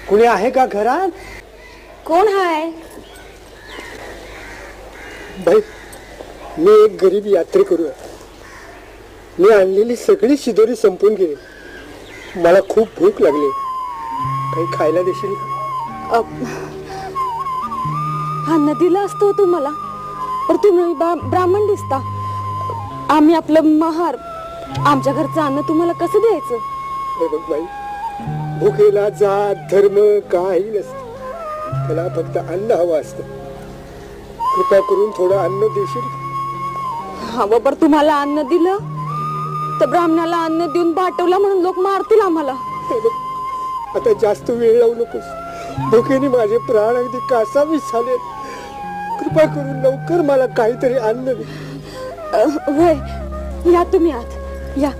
कुणी आहे का घरात? कोण हाय? बाई, मी एक गरीब यात्रेकरू आहे. मी आणलेली सगळी शिदोरी संपून गेली. मला खूप भूक लागली. काही खायला देशील? हा नदीला असतो तुम्हाला, पण तुम्ही ब्राह्मण दिसता. आम्ही आपलं महार, आमच्या घरचं अन्न तुम्हाला कसं द्यायचं? हे बघ बाई, भुकेला जात धर्म काही नसतं. मला फक्त अन्न हवं असतं. कृपा करून थोडं अन्न देशील? हवं, पण तुम्हाला अन्न दिलं तर ब्राह्मणाला अन्न देऊन पाठवला म्हणून लोक मारतील आम्हाला. हे बघ, आता जास्त वेळ लावू नकोस. भुकेने माझे प्राण अगदी कासावीस झाले. कृपा करून लवकर मला काहीतरी अन्न दे. होय, या तुम्ही आत या.